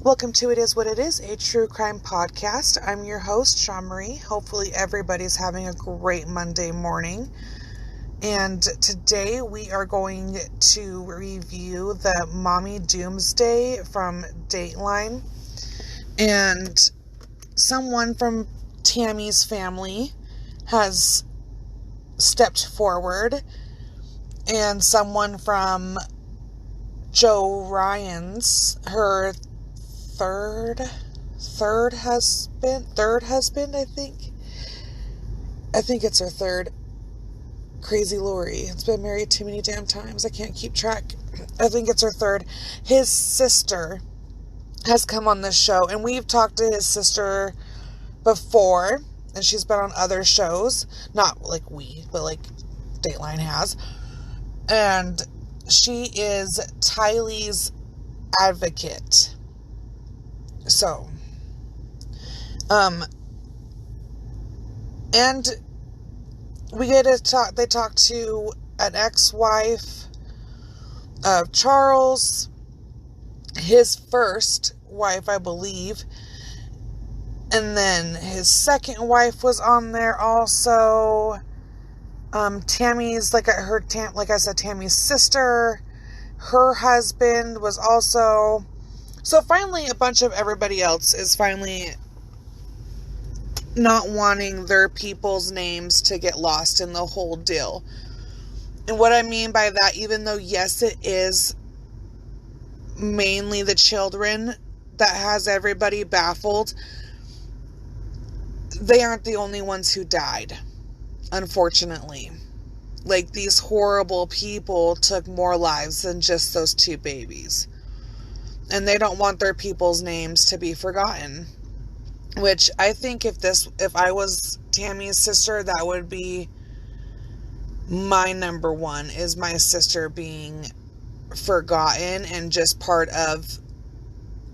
Welcome to It Is What It Is, a true crime podcast. I'm your host, Sean Marie. Hopefully everybody's having a great Monday morning. And today we are going to review the Mommy Doomsday from Dateline. And someone from Tammy's family has stepped forward. And someone from Joe Ryan's, her third husband, I think it's her third. Crazy Lori. It's been married too many damn times. I can't keep track. I think it's her third. His sister has come on this show, and we've talked to his sister before, and she's been on other shows. Not like we, but like Dateline has. And she is Tylee's advocate. So, and we get to talk, they talk to an ex-wife of Charles, his first wife, I believe, and then his second wife was on there also. Tammy's, like I said, Tammy's sister, her husband was also. So finally, a bunch of everybody else is finally not wanting their people's names to get lost in the whole deal. And what I mean by that, even though, yes, it is mainly the children that has everybody baffled, they aren't the only ones who died, unfortunately. Like, these horrible people took more lives than just those two babies. And they don't want their people's names to be forgotten. Which I think if I was Tammy's sister, that would be my number one, is my sister being forgotten and just part of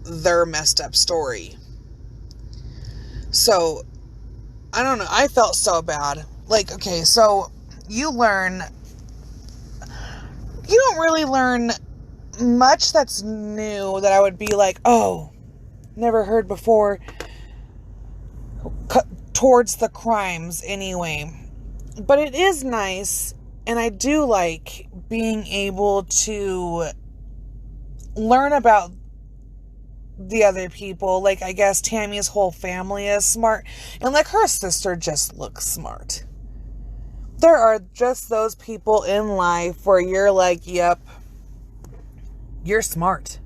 their messed up story. So, I don't know. I felt so bad. Like, okay, so you don't really learn much that's new that I would be like, oh, never heard before, towards the crimes anyway. But it is nice, and I do like being able to learn about the other people. Like, I guess Tammy's whole family is smart, and like her sister just looks smart. There are just those people in life where you're like, yep, you're smart.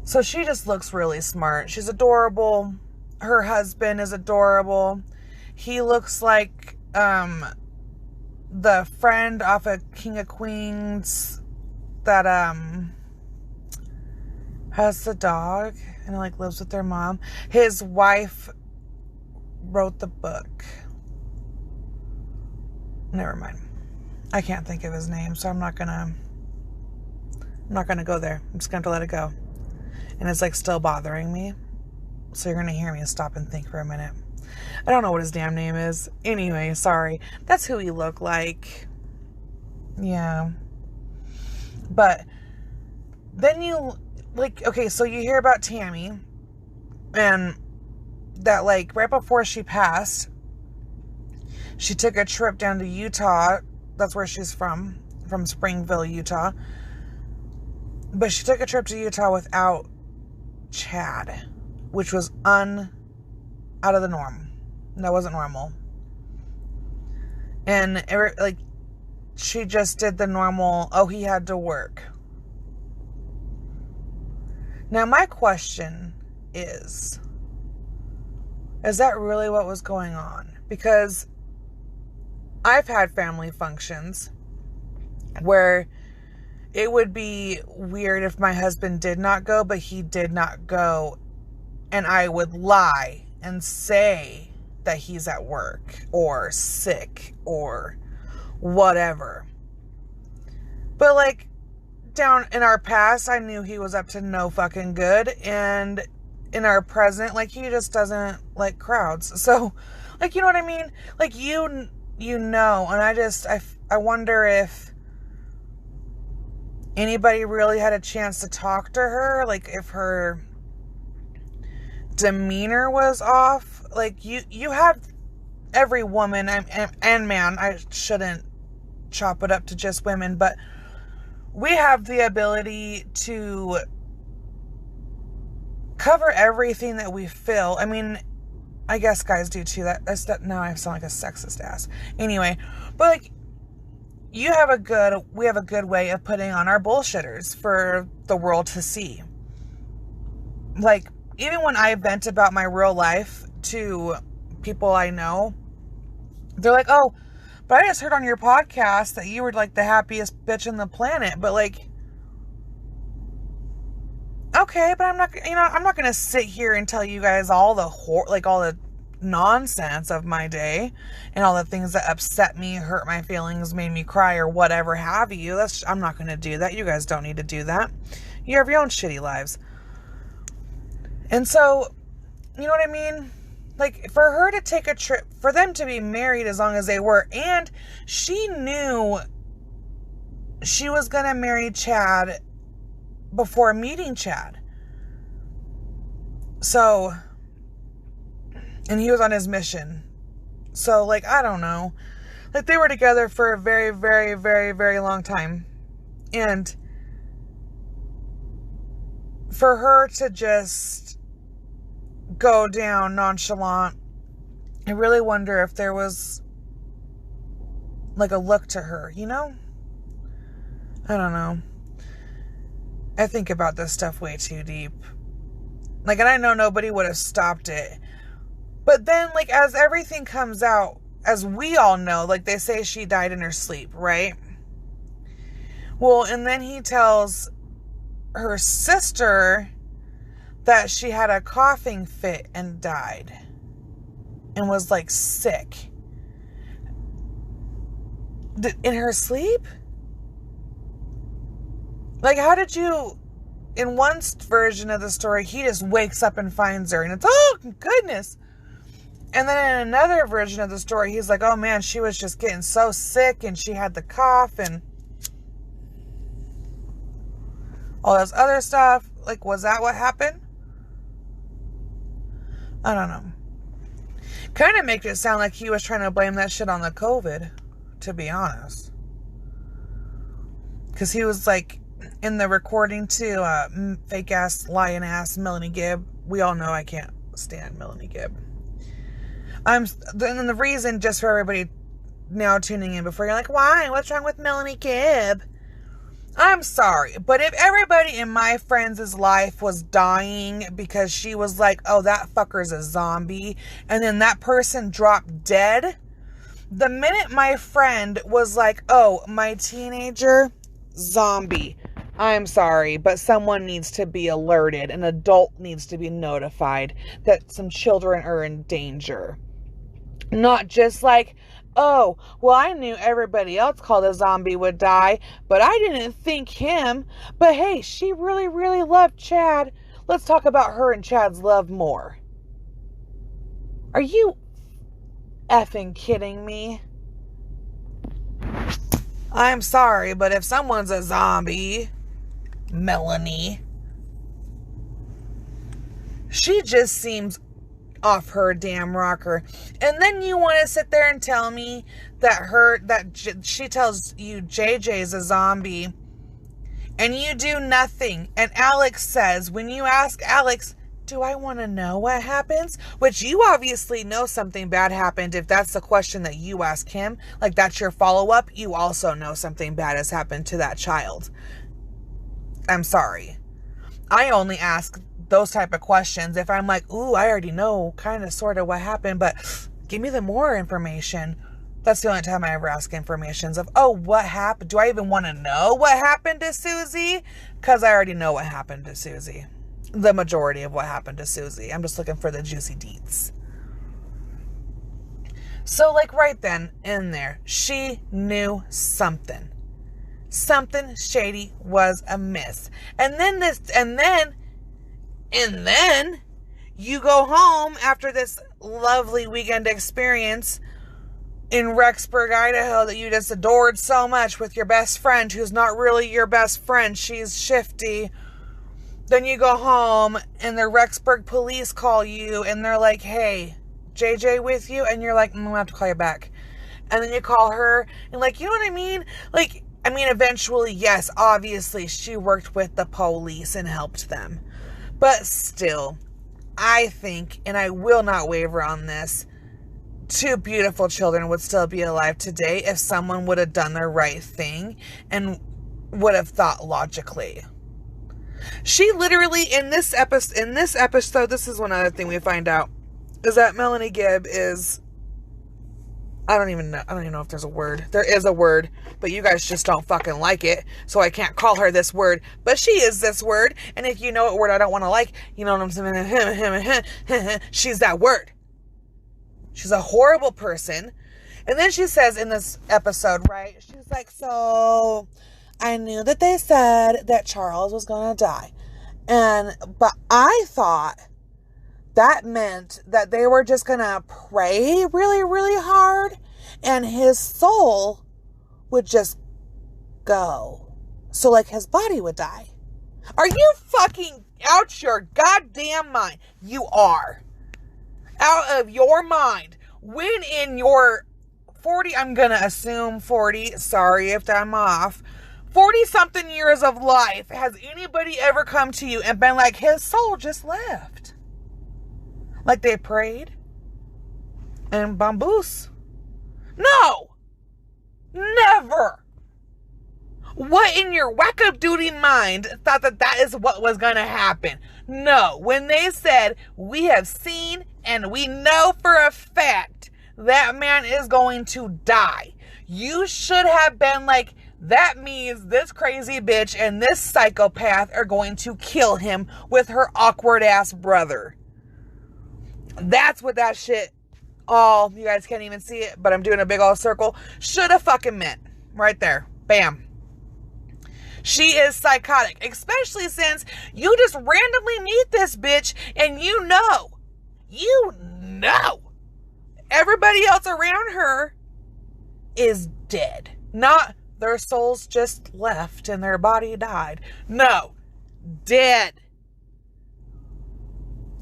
So she just looks really smart. She's adorable. Her husband is adorable. He looks like the friend off of King of Queens that has the dog and like lives with their mom. His wife wrote the book. Never mind. I can't think of his name, so I'm not gonna go there. I'm just going to let it go. And it's like still bothering me. So you're going to hear me stop and think for a minute. I don't know what his damn name is. Anyway, sorry. That's who he looked like. Yeah. But then you, like, okay, so you hear about Tammy. And that, like, right before she passed, she took a trip down to Utah. That's where she's from Springville, Utah. But she took a trip to Utah without Chad, which was out of the norm. That wasn't normal. And she just did the normal, oh, he had to work. Now my question is that really what was going on? Because I've had family functions where it would be weird if my husband did not go, but he did not go. And I would lie and say that he's at work or sick or whatever. But like down in our past, I knew he was up to no fucking good. And in our present, like, he just doesn't like crowds. So, like, you know what I mean? Like, you know, and I wonder if anybody really had a chance to talk to her, like if her demeanor was off. Like you have every woman and man, I shouldn't chop it up to just women, but we have the ability to cover everything that we feel. I mean, I guess guys do too. Now I sound like a sexist ass. Anyway, but like, we have a good way of putting on our bullshitters for the world to see. Like, even when I vent about my real life to people I know, they're like, oh, but I just heard on your podcast that you were like the happiest bitch on the planet. But like, okay, but I'm not going to sit here and tell you guys all the nonsense of my day and all the things that upset me, hurt my feelings, made me cry, or whatever have you. I'm not going to do that. You guys don't need to do that. You have your own shitty lives. And so, you know what I mean? Like, for her to take a trip, for them to be married as long as they were, and she knew she was going to marry Chad before meeting Chad. So, and he was on his mission. So, like, I don't know. Like, they were together for a very, very, very, very long time. And for her to just go down nonchalant, I really wonder if there was like a look to her, you know? I don't know. I think about this stuff way too deep. Like, and I know nobody would have stopped it. But then, like, as everything comes out, as we all know, like, they say she died in her sleep, right? Well, and then he tells her sister that she had a coughing fit and died. And was, like, sick. In her sleep? Like, how did you... In one version of the story, he just wakes up and finds her. And it's, oh, goodness. And then in another version of the story, he's like, oh, man, she was just getting so sick. And she had the cough and all this other stuff. Like, was that what happened? I don't know. Kind of makes it sound like he was trying to blame that shit on the COVID, to be honest. Because he was like, in the recording to fake ass, lying ass Melanie Gibb. We all know I can't stand Melanie Gibb. And the reason, just for everybody now tuning in before you're like, why? What's wrong with Melanie Gibb? I'm sorry, but if everybody in my friends' life was dying because she was like, oh, that fucker's a zombie, and then that person dropped dead, the minute my friend was like, oh, my teenager, zombie, I'm sorry, but someone needs to be alerted. An adult needs to be notified that some children are in danger. Not just like, oh, well, I knew everybody else called a zombie would die, but I didn't think him. But hey, she really, really loved Chad. Let's talk about her and Chad's love more. Are you effing kidding me? I'm sorry, but if someone's a zombie, Melanie, she just seems off her damn rocker. And then you want to sit there and tell me that she tells you JJ's a zombie and you do nothing. And Alex says, when you ask Alex, do I want to know what happens? Which you obviously know something bad happened if that's the question that you ask him. Like, that's your follow-up. You also know something bad has happened to that child. I'm sorry. I only ask those type of questions if I'm like, ooh, I already know kind of sort of what happened, but give me the more information. That's the only time I ever ask informations of, oh, what happened? Do I even want to know what happened to Susie? Because I already know what happened to Susie. The majority of what happened to Susie. I'm just looking for the juicy deets. So, like, right then, in there, she knew something. Something shady was amiss. And then you go home after this lovely weekend experience in Rexburg, Idaho, that you just adored so much with your best friend, who's not really your best friend. She's shifty. Then you go home and the Rexburg police call you and they're like, hey, JJ with you? And you're like, I'm going to have to call you back. And then you call her and like, you know what I mean? Like, I mean, eventually, yes, obviously she worked with the police and helped them. But still, I think, and I will not waver on this, 2 beautiful children would still be alive today if someone would have done the right thing and would have thought logically. She literally, in this episode, this is one other thing we find out, is that Melanie Gibb is, I don't even know if there's a word. There is a word, but you guys just don't fucking like it, so I can't call her this word. But she is this word, and if you know what word I don't want to like, you know what I'm saying? She's that word. She's a horrible person. And then she says in this episode, right? She's like, so I knew that they said that Charles was going to die. But I thought that meant that they were just going to pray really, really hard and his soul would just go. So like his body would die. Are you fucking out your goddamn mind? You are. Out of your mind. When in your 40, I'm going to assume 40, sorry if I'm off, 40 something years of life, has anybody ever come to you and been like, his soul just left? Like they prayed and bamboos? No! Never! What in your whack-a-doody mind thought that that is what was going to happen? No. When they said, we have seen and we know for a fact that man is going to die, you should have been like, that means this crazy bitch and this psychopath are going to kill him with her awkward ass brother. That's what that shit, all, you guys can't even see it, but I'm doing a big old circle, should have fucking meant. Right there. Bam. She is psychotic, especially since you just randomly meet this bitch and you know, everybody else around her is dead. Not their souls just left and their body died. No, dead.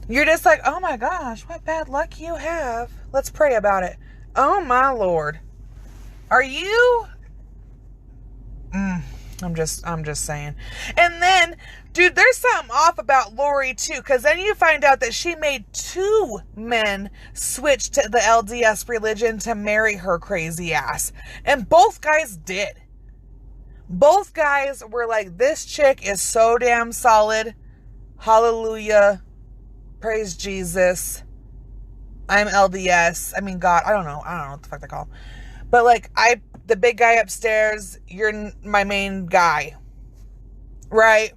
You're just like, oh my gosh, what bad luck you have. Let's pray about it. Oh my Lord. Are you? I'm just saying. And then, dude, there's something off about Lori too, because then you find out that she made 2 men switch to the LDS religion to marry her crazy ass. And both guys did. Both guys were like, this chick is so damn solid. Hallelujah. Praise Jesus. I'm LDS. I mean, God, I don't know what the fuck they call him. But like, the big guy upstairs, you're my main guy. Right?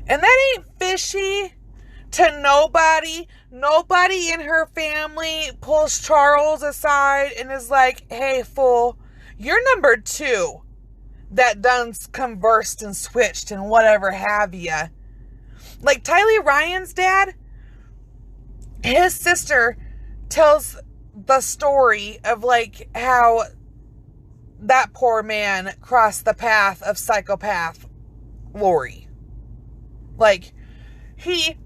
And that ain't fishy to nobody. Nobody in her family pulls Charles aside and is like, hey, fool, you're number 2 that done conversed and switched and whatever have ya. Like Tylee Ryan's dad, his sister tells the story of like how that poor man crossed the path of psychopath Lori. Like, he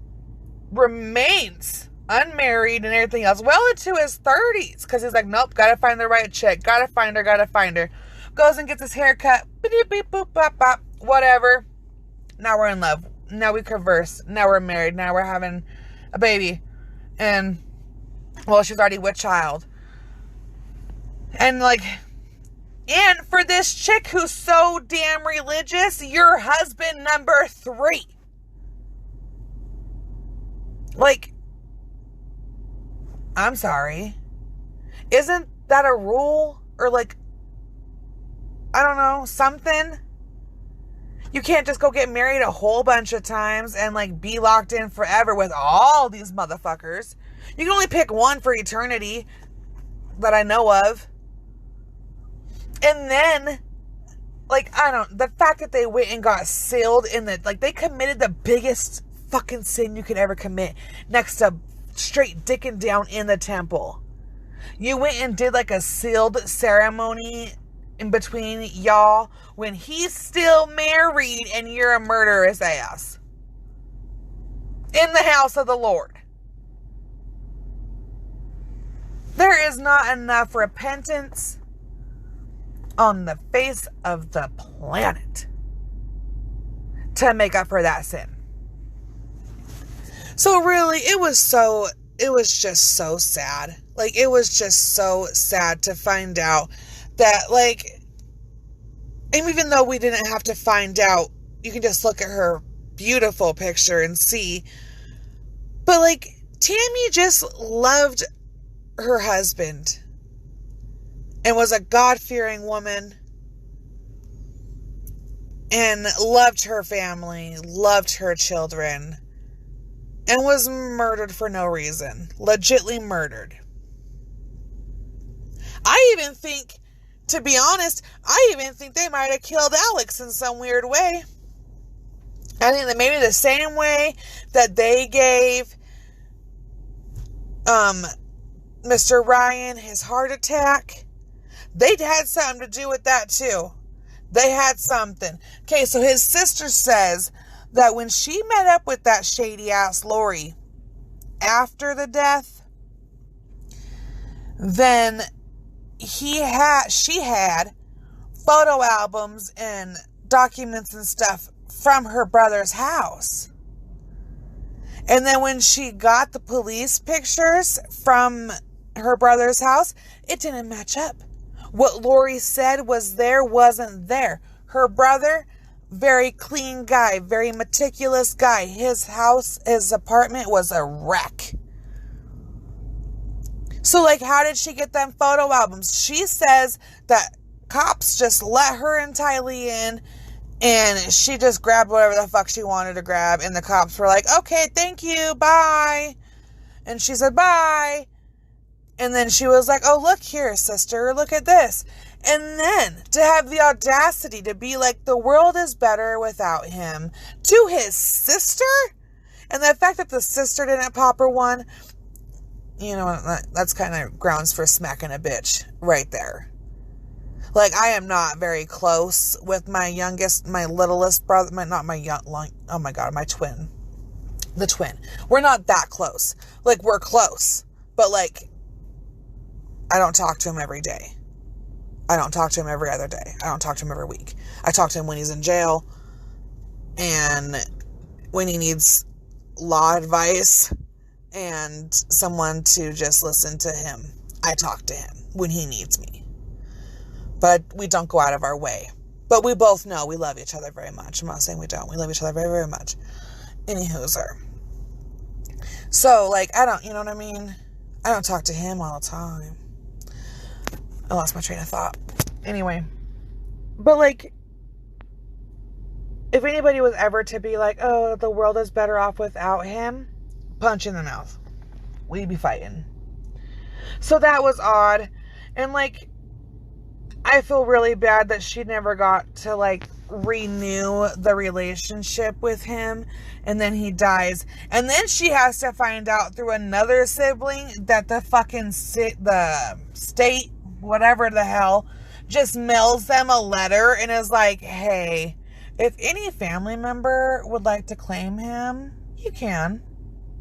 remains unmarried and everything else well into his 30s because he's like, nope, gotta find the right chick, gotta find her. Goes and gets his hair cut, beep, beep, boop, bop, bop, whatever. Now we're in love. Now we converse. Now we're married. Now we're having a baby. And, well, she's already with child. And, like, and for this chick who's so damn religious, your husband number 3. Like, I'm sorry. Isn't that a rule? Or, like, I don't know, something? You can't just go get married a whole bunch of times and like be locked in forever with all these motherfuckers. You can only pick one for eternity that I know of. And then, like, the fact that they went and got sealed in the, like, they committed the biggest fucking sin you could ever commit next to straight dicking down in the temple. You went and did like a sealed ceremony in between y'all when he's still married and you're a murderous ass. In the house of the Lord. There is not enough repentance on the face of the planet to make up for that sin. So really, it was just so sad. Like, it was just so sad to find out that, like, and even though we didn't have to find out, you can just look at her beautiful picture and see. But, like, Tammy just loved her husband and was a God-fearing woman and loved her family, loved her children, and was murdered for no reason. Legitly murdered. I even think, to be honest, they might have killed Alex in some weird way. I think that maybe the same way that they gave Mr. Ryan his heart attack, they had something to do with that too. They had something. Okay, so his sister says that when she met up with that shady ass Lori after the death, then she had photo albums and documents and stuff from her brother's house. And then when she got the police pictures from her brother's house, it didn't match up. What Lori said was there wasn't there. Her brother, very clean guy, very meticulous guy. His house, his apartment was a wreck. So, like, how did she get them photo albums? She says that cops just let her entirely in, and she just grabbed whatever the fuck she wanted to grab, and the cops were like, okay, thank you, bye. And she said, bye. And then she was like, oh, look here, sister, look at this. And then to have the audacity to be like, the world is better without him, to his sister? And the fact that the sister didn't pop her one, you know, that's kind of grounds for smacking a bitch right there. Like, I am not very close with my littlest brother, my twin. The twin. We're not that close. Like, we're close. But, like, I don't talk to him every day. I don't talk to him every other day. I don't talk to him every week. I talk to him when he's in jail and when he needs law advice and someone to just listen to him. I talk to him when he needs me. But we don't go out of our way. But we both know we love each other very much. I'm not saying we don't. We love each other very, very much. Anywho's-er. So, like, you know what I mean? I don't talk to him all the time. I lost my train of thought. Anyway. But, like, if anybody was ever to be like, oh, the world is better off without him, punch in the mouth. We'd be fighting. So that was odd. And, like, I feel really bad that she never got to, like, renew the relationship with him, and then he dies. And then she has to find out through another sibling that the fucking the state, whatever the hell, just mails them a letter and is like, hey, if any family member would like to claim him, you can,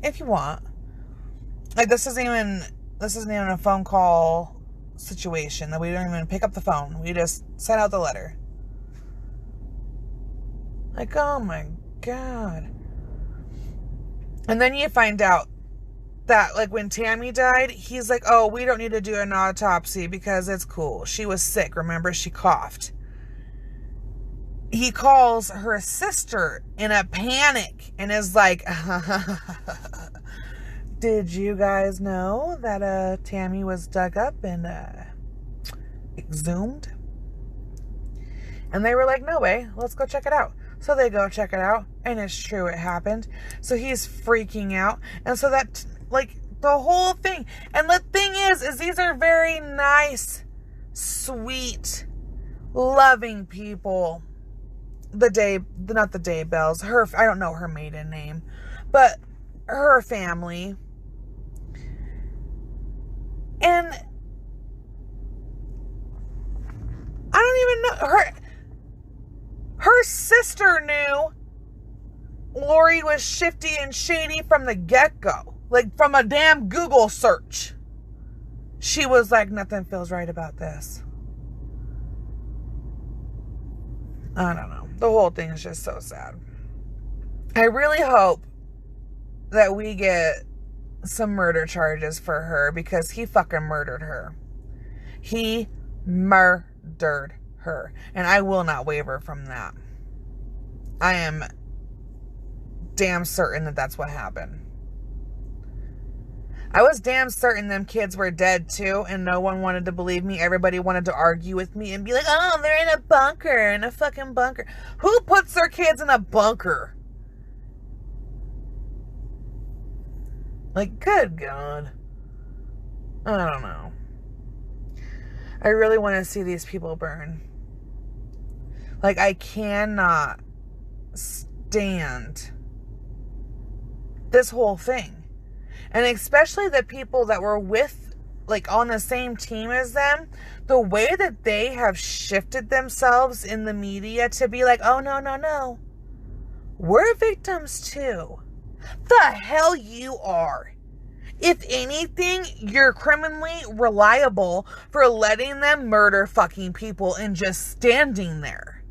if you want. Like, this isn't even a phone call situation, that we don't even pick up the phone. We just sent out the letter. Like, oh my God. And then you find out that, like, when Tammy died, he's like, oh, we don't need to do an autopsy because it's cool. She was sick, remember? She coughed. He calls her sister in a panic and is like, did you guys know that Tammy was dug up and exhumed? And they were like, no way, let's go check it out. So they go check it out, and it's true, it happened. So he's freaking out. And so that, like, the whole thing. And the thing is these are very nice, sweet, loving people. Not the Daybells. I don't know her maiden name. But her family. And I don't even know. Her sister knew Lori was shifty and shady from the get-go. Like, from a damn Google search. She was like, nothing feels right about this. I don't know. The whole thing is just so sad. I really hope that we get some murder charges for her, because he fucking murdered her. He murdered her. And I will not waver from that. I am damn certain that that's what happened. I was damn certain them kids were dead too, and no one wanted to believe me. Everybody wanted to argue with me and be like, oh, they're in a bunker, in a fucking bunker. Who puts their kids in a bunker? Like, good God. I don't know. I really want to see these people burn. Like, I cannot stand this whole thing. And especially the people that were with, like, on the same team as them, the way that they have shifted themselves in the media to be like, oh, no. We're victims too. The hell you are. If anything, you're criminally reliable for letting them murder fucking people and just standing there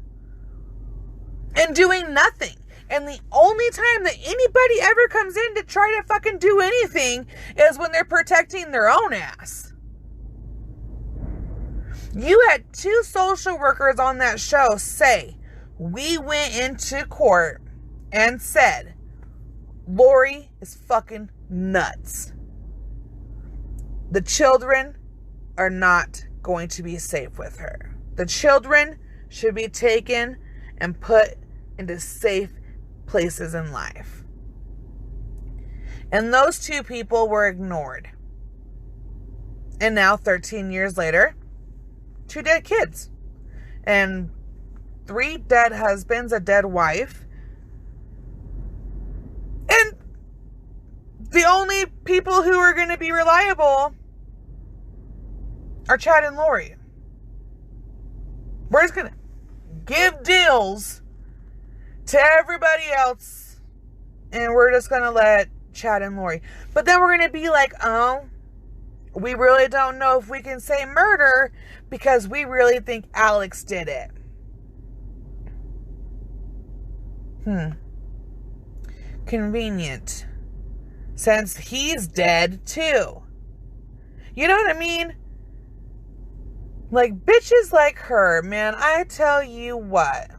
and doing nothing. And the only time that anybody ever comes in to try to fucking do anything is when they're protecting their own ass. You had 2 social workers on that show say, we went into court and said, Lori is fucking nuts. The children are not going to be safe with her. The children should be taken and put into safe places in life. And those 2 people were ignored. And now, 13 years later, 2 dead kids. And 3 dead husbands, a dead wife. And the only people who are going to be reliable are Chad and Lori. We're just going to give deals to everybody else, and we're just going to let Chad and Lori. But then we're going to be like, oh, we really don't know if we can say murder because we really think Alex did it. Convenient. Since he's dead too. You know what I mean? Like, bitches like her, man, I tell you what.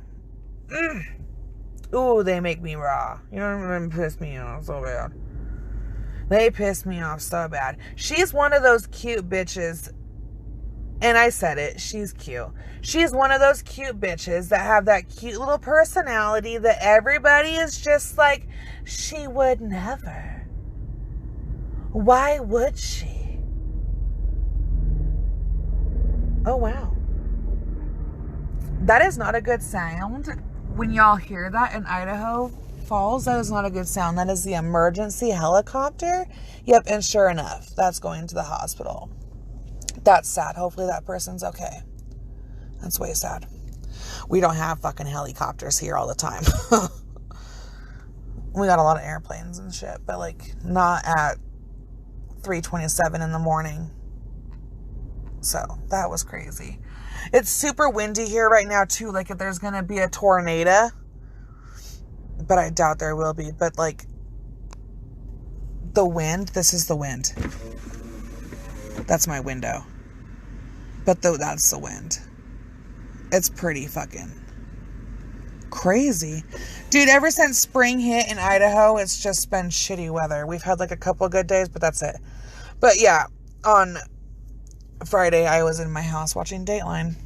Ooh, they make me raw. You know what I mean? They piss me off so bad. They piss me off so bad. She's one of those cute bitches. And I said it. She's cute. She's one of those cute bitches that have that cute little personality that everybody is just like, she would never. Why would she? Oh, wow. That is not a good sound. When y'all hear that in Idaho Falls, that is not a good sound. That is the emergency helicopter. Yep, and sure enough, that's going to the hospital. That's sad. Hopefully that person's okay. That's way sad. We don't have fucking helicopters here all the time. We got a lot of airplanes and shit, but like not at 3:27 in the morning. So that was crazy. It's super windy here right now too. Like if there's gonna be a tornado, but I doubt there will be. But like the wind, this is the wind. That's my window. But that's the wind. It's pretty fucking crazy. Dude, ever since spring hit in Idaho, it's just been shitty weather. We've had like a couple of good days, but that's it. But yeah, on Friday, I was in my house watching Dateline.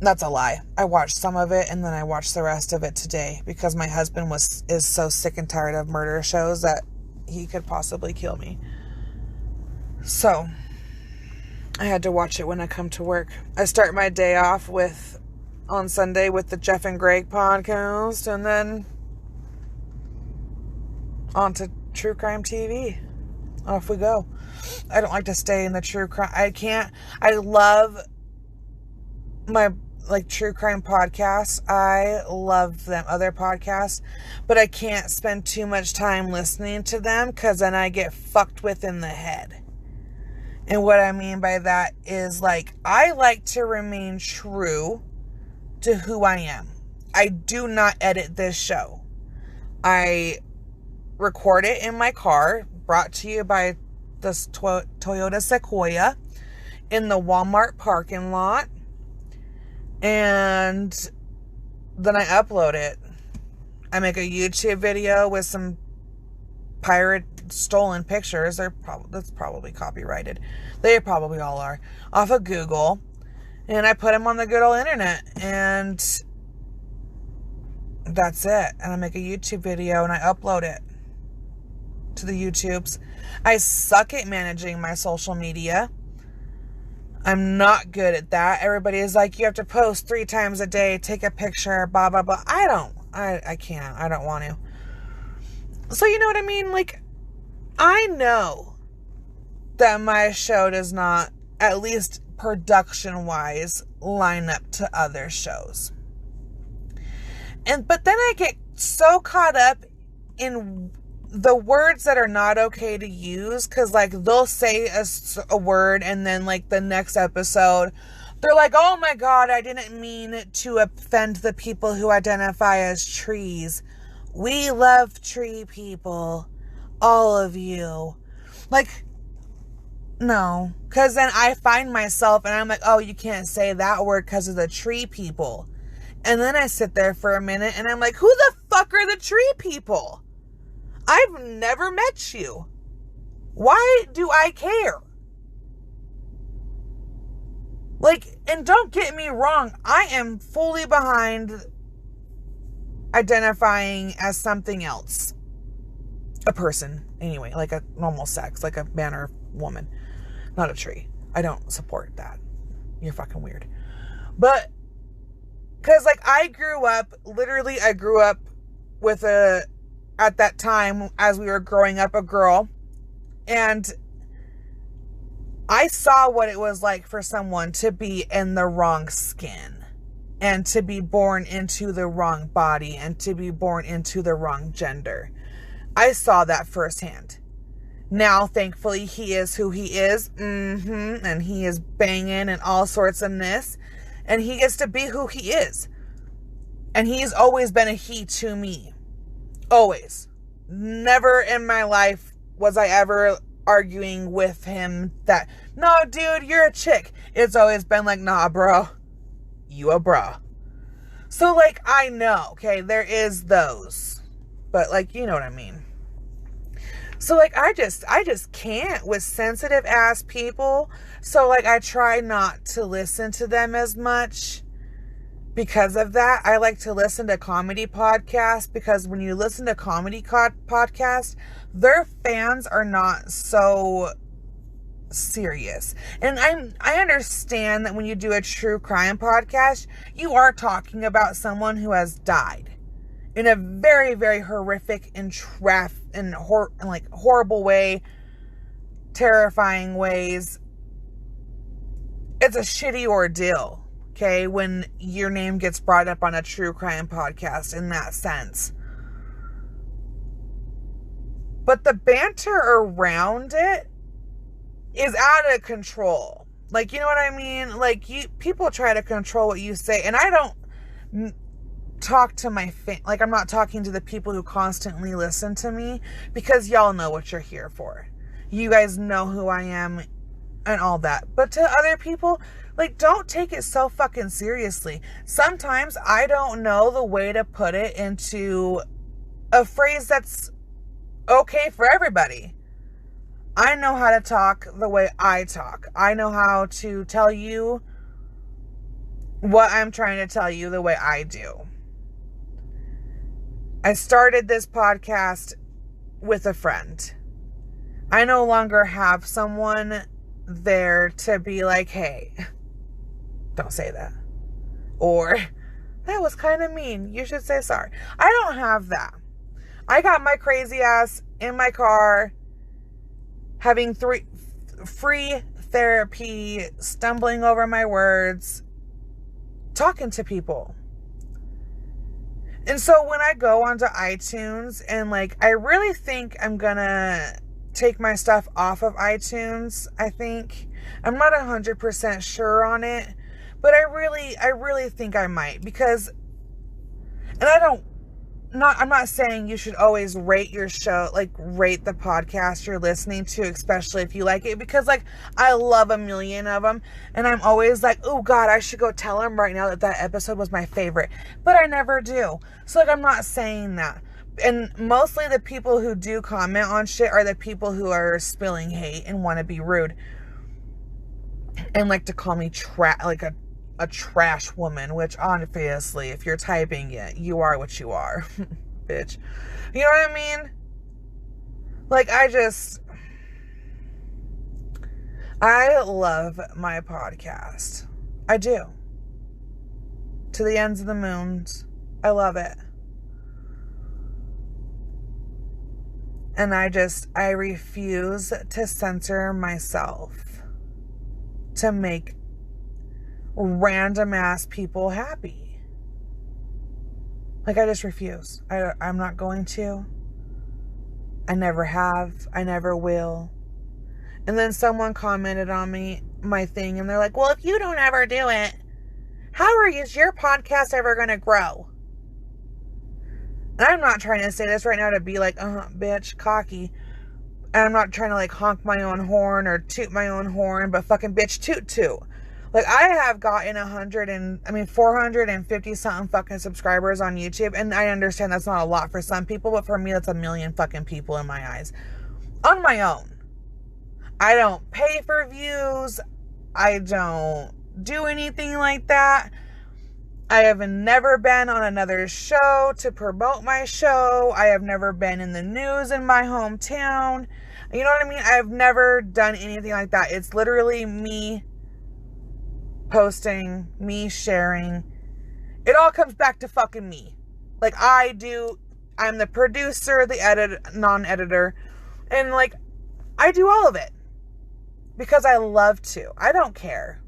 That's a lie. I watched some of it and then I watched the rest of it today because my husband is so sick and tired of murder shows that he could possibly kill me. So I had to watch it when I come to work. I start my day off on Sunday with the Jeff and Greg podcast and then on to True Crime TV. off we go. I don't like to stay in the true crime. I love my true crime podcasts. I love them, other podcasts, but I can't spend too much time listening to them because then I get fucked with in the head. And what I mean by that is I like to remain true to who I am. I do not edit this show. I record it in my car, brought to you by this Toyota Sequoia in the Walmart parking lot. And then I upload it. I make a YouTube video with some pirate stolen pictures. That's probably copyrighted. They probably all are. Off of Google. And I put them on the good old internet. And that's it. And I make a YouTube video and I upload it to the YouTubes. I suck at managing my social media. I'm not good at that. Everybody is like, you have to post 3 times a day, take a picture, blah, blah, blah. I can't. I don't want to. So you know what I mean? I know that my show does not, at least production-wise, line up to other shows. But then I get so caught up in the words that are not okay to use, because they'll say a word and then the next episode they're like, oh my god, I didn't mean to offend the people who identify as trees. We love tree people, all of you. No, because then I find myself and I'm like, oh, you can't say that word because of the tree people. And then I sit there for a minute and I'm like, who the fuck are the tree people? I've never met you. Why do I care? And don't get me wrong, I am fully behind identifying as something else. A person, anyway, a normal sex, a man or woman, not a tree. I don't support that. You're fucking weird. But, because I grew up with at that time, as we were growing up, a girl, and I saw what it was like for someone to be in the wrong skin and to be born into the wrong body and to be born into the wrong gender. I saw that firsthand. Now, thankfully, he is who he is, and he is banging and all sorts of this, and he gets to be who he is. And he's always been a he to me. Always. Never in my life was I ever arguing with him that, no, dude, you're a chick. It's always been nah, bro, you a bro. So, I know, okay, there is those. But, you know what I mean. So, I just can't with sensitive ass people. So, I try not to listen to them as much. Because of that, I like to listen to comedy podcasts, because when you listen to comedy podcasts, their fans are not so serious. And I understand that when you do a true crime podcast, you are talking about someone who has died in a very, very horrific and horrible way, terrifying ways. It's a shitty ordeal. Okay, when your name gets brought up on a true crime podcast in that sense. But the banter around it is out of control. You know what I mean? People try to control what you say, and I don't talk to my I'm not talking to the people who constantly listen to me, because y'all know what you're here for. You guys know who I am and all that. But to other people, don't take it so fucking seriously. Sometimes I don't know the way to put it into a phrase that's okay for everybody. I know how to talk the way I talk. I know how to tell you what I'm trying to tell you the way I do. I started this podcast with a friend. I no longer have someone there to be like, hey, don't say that. Or, that was kind of mean. You should say sorry. I don't have that. I got my crazy ass in my car having free therapy, stumbling over my words, talking to people. And so when I go onto iTunes and like, I really think I'm gonna take my stuff off of iTunes. I think I'm not 100% sure on it, but I really think I might, because, and I'm not saying you should always rate your show, like rate the podcast you're listening to, especially if you like it, because like I love a million of them and I'm always like, oh God, I should go tell them right now that episode was my favorite, but I never do. So like, I'm not saying that. And mostly the people who do comment on shit are the people who are spilling hate and want to be rude and like to call me like a trash woman, which obviously, if you're typing it, you are what you are, bitch. You know what I mean? Like, I love my podcast. I do. To the ends of the moons. I love it. And I refuse to censor myself to make random ass people happy. Like, I just refuse. I'm not going to. I never have. I never will. And then someone commented on my thing, and they're like, well, if you don't ever do it, how is your podcast ever going to grow? And I'm not trying to say this right now to be like, bitch, cocky. And I'm not trying to like honk my own horn or toot my own horn, but fucking bitch, toot. Like, I have gotten 450 something fucking subscribers on YouTube. And I understand that's not a lot for some people, but for me, that's a million fucking people in my eyes. On my own. I don't pay for views. I don't do anything like that. I have never been on another show to promote my show. I have never been in the news in my hometown. You know what I mean? I've never done anything like that. It's literally me posting, me sharing. It all comes back to fucking me. Like, I'm the producer, the non-editor, and like, I do all of it because I love to. I don't care.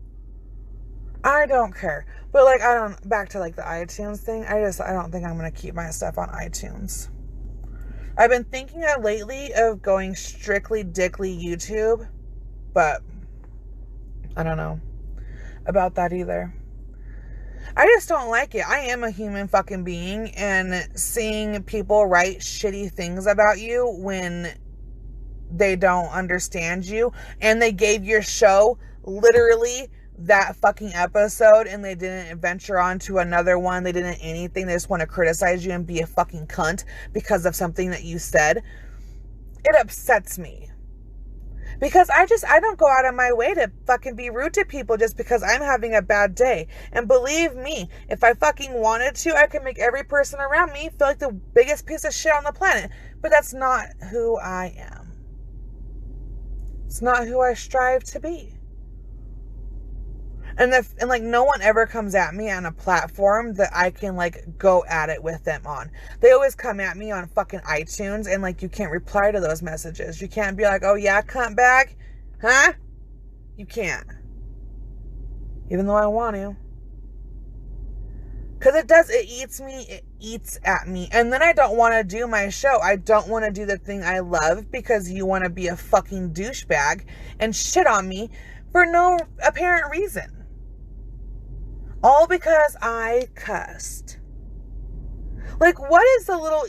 But like, back to like the iTunes thing, I don't think I'm going to keep my stuff on iTunes. I've been thinking lately of going strictly dickly YouTube, but I don't know about that either. I just don't like it. I am a human fucking being, and seeing people write shitty things about you when they don't understand you, and they gave your show literally that fucking episode and they didn't venture on to another one. They didn't anything. They just want to criticize you and be a fucking cunt because of something that you said. It upsets me. Because I don't go out of my way to fucking be rude to people just because I'm having a bad day. And believe me, if I fucking wanted to, I could make every person around me feel like the biggest piece of shit on the planet. But that's not who I am. It's not who I strive to be. And like, no one ever comes at me on a platform that I can like go at it with them on. They always come at me on fucking iTunes, and like, you can't reply to those messages. You can't be like, oh yeah, cunt bag, huh? You can't. Even though I want to. Because it eats at me. And then I don't want to do my show. I don't want to do the thing I love because you want to be a fucking douchebag and shit on me for no apparent reason. All because I cussed. Like, what is the little,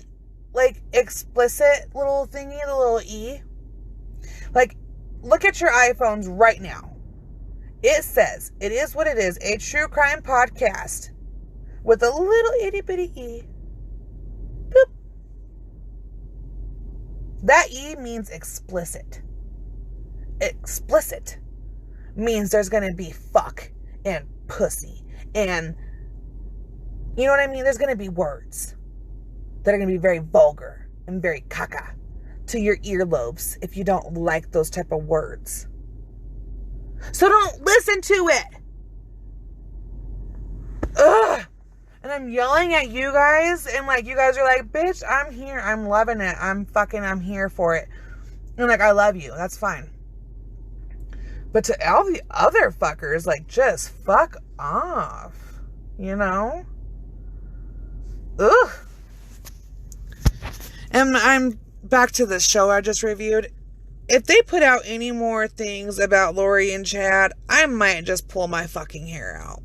like, explicit little thingy, the little E? Like, look at your iPhones right now. It says, it is what it is, a true crime podcast with a little itty bitty E. Boop. That E means explicit. Explicit means there's going to be fuck and pussy. And, you know what I mean? There's going to be words that are going to be very vulgar and very caca to your earlobes if you don't like those type of words. So don't listen to it. Ugh. And I'm yelling at you guys, and like, you guys are like, bitch, I'm here. I'm loving it. I'm here for it. And like, I love you. That's fine. But to all the other fuckers, like, just fuck off. You know? Ugh. And I'm back to the show I just reviewed. If they put out any more things about Lori and Chad, I might just pull my fucking hair out.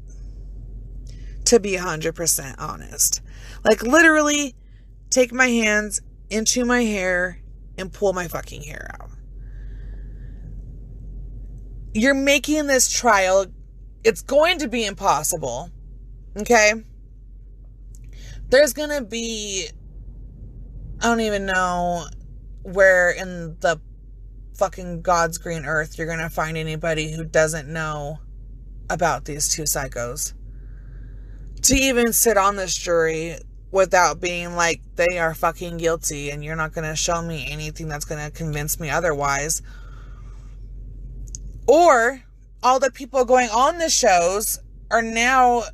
To be 100% honest. Like, literally, take my hands into my hair and pull my fucking hair out. You're making this trial, it's going to be impossible. Okay? There's going to be, I don't even know where in the fucking God's green earth you're going to find anybody who doesn't know about these two psychos. To even sit on this jury without being like, they are fucking guilty and you're not going to show me anything that's going to convince me otherwise. Or all the people going on the shows are now,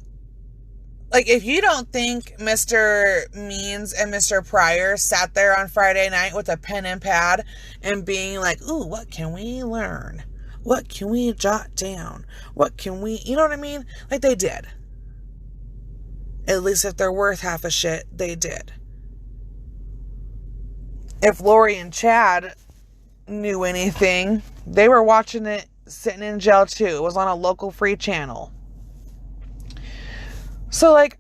like, if you don't think Mr. Means and Mr. Pryor sat there on Friday night with a pen and pad and being like, ooh, what can we learn? What can we jot down? What can we, you know what I mean? Like, they did. At least if they're worth half a shit, they did. If Lori and Chad knew anything, they were watching it sitting in jail too. It was on a local free channel. So, like,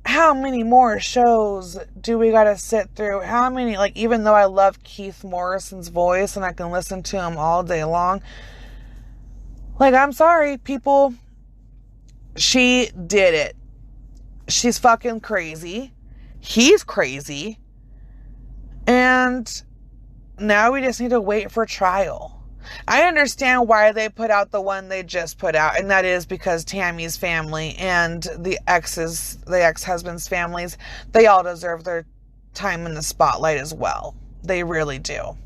how many more shows do we gotta sit through? How many, like, even though I love Keith Morrison's voice and I can listen to him all day long, like, I'm sorry, people, she did it. She's fucking crazy. He's crazy. And now we just need to wait for trial. I understand why they put out the one they just put out, and that is because Tammy's family and the ex-husband's families, they all deserve their time in the spotlight as well. They really do.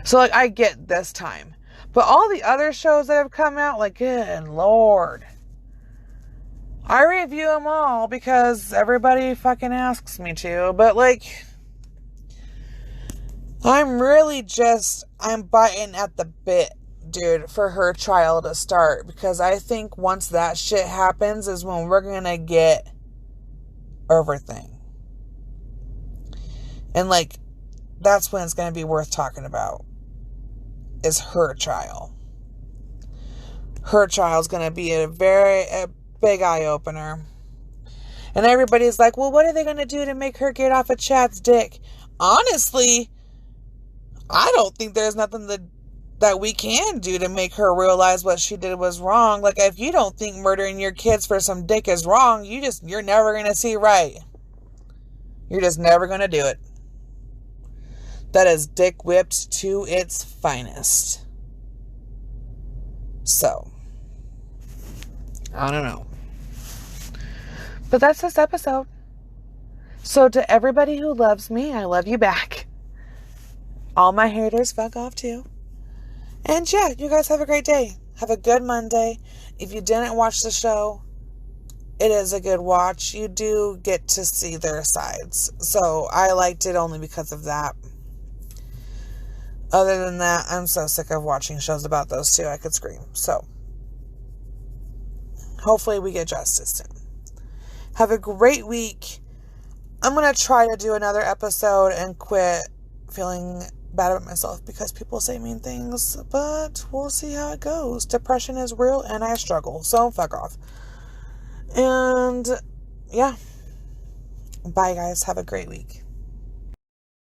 So, like, I get this time. But all the other shows that have come out, like, good Lord. I review them all because everybody fucking asks me to, but, like, I'm biting at the bit, dude, for her trial to start, because I think once that shit happens is when we're gonna get everything. And, like, that's when it's gonna be worth talking about, is her trial. Her trial's gonna be a big eye-opener. And everybody's like, well, what are they gonna do to make her get off of Chad's dick? Honestly, I don't think there's nothing that we can do to make her realize what she did was wrong. Like, if you don't think murdering your kids for some dick is wrong, you're never going to see right. You're just never going to do it. That is dick whipped to its finest. So, I don't know. But that's this episode. So to everybody who loves me, I love you back. All my haters, fuck off too. And yeah, you guys have a great day. Have a good Monday. If you didn't watch the show, it is a good watch. You do get to see their sides. So I liked it only because of that. Other than that, I'm so sick of watching shows about those two. I could scream. So hopefully we get justice soon. Have a great week. I'm going to try to do another episode and quit feeling bad about myself because people say mean things, but we'll see how it goes. Depression is real and I struggle, so fuck off. And yeah, bye guys, have a great week.